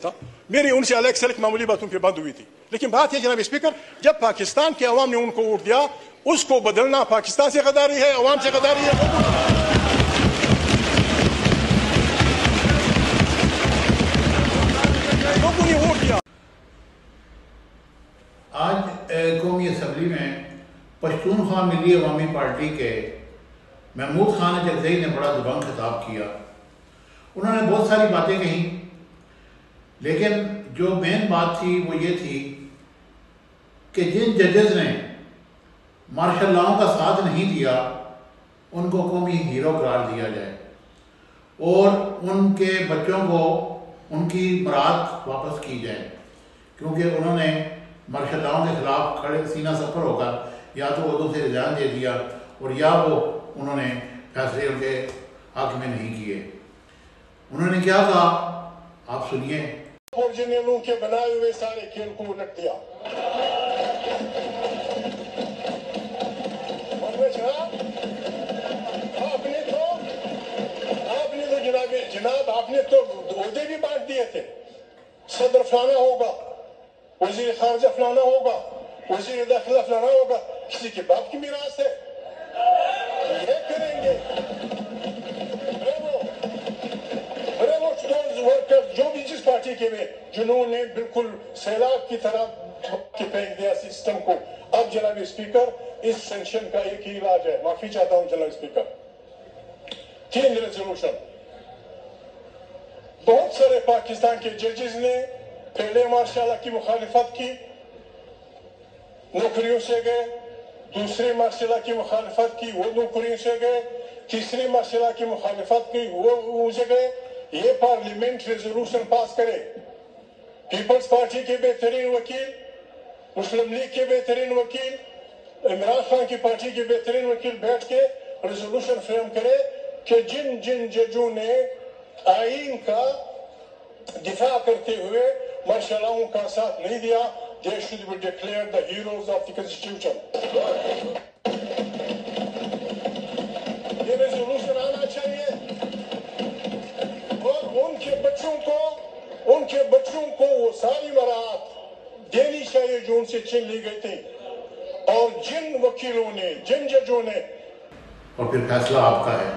था। मेरी उनसे अलग सलक मामूली बातों पर बंद हुई थी। लेकिन बात यह जनाब स्पीकर, जब पाकिस्तान के अवाम ने उनको वोट दिया, उसको बदलना पाकिस्तान से गद्दारी है, अवाम से गद्दारी है। लोगों ने वोट दिया। आज कौमी असम्बली में पश्तूनख्वा मिली अवामी पार्टी के महमूद खान जगज़ई ने बड़ा दबंग खिताब किया। उन्होंने बहुत सारी बातें कही, लेकिन जो मेन बात थी वो ये थी कि जिन जजेस ने मार्शल लॉ का साथ नहीं दिया उनको कौमी हीरो करार दिया जाए और उनके बच्चों को उनकी मुराद वापस की जाए, क्योंकि उन्होंने मार्शल लॉ के खिलाफ खड़े सीना सफर होकर या तो उहदों से रिजाइन दे दिया और या वो उन्होंने फैसले उनके हक में नहीं किए। उन्होंने क्या कहा आप सुनिए। ओरिजिनलों के बनाए हुए सारे खेल को उलट दिया। आपने तो ओहदे भी बांट दिए थे। सदर फलाना होगा, वजीर खारजा फलाना होगा, वजीर दाखिला फलाना होगा। किसी के बाप की मीरास है, ये करेंगे। जो भी जिस पार्टी के में जिन्होंने बिल्कुल सैलाब की तरह फेंक दिया सिस्टम को। अब जनाब स्पीकर, इस सेंशन का एक ही इलाज है। माफी चाहता हूं जनाब स्पीकर, 3 रेजोल्यूशन। बहुत सारे पाकिस्तान के जजेस ने पहले मार्शल की मुखालिफत की, नौकरियों से गए। दूसरे मार्शल की मुखालिफत की, वो नौकरियों से गए। तीसरे मार्शल की मुखालिफत की, वो जगह। ये पार्लियामेंट रेजोल्यूशन पास करे। पीपल्स पार्टी के बेहतरीन वकील, मुस्लिम लीग के बेहतरीन वकील, इमरान खान की पार्टी के बेहतरीन वकील बैठ के रेजोल्यूशन फ्रेम करे कि जिन जिन जजों ने आईन का दिफा करते हुए मार्शल का साथ नहीं दिया, they should be declared the heroes of the constitution। ये रेजोल्यूशन आना चाहिए और उनके बच्चों को वो सारी मराहत देनी चाहिए जो उनसे छीन ली गई थी। और जिन वकीलों ने, जिन जजों ने, और फिर फैसला आपका है।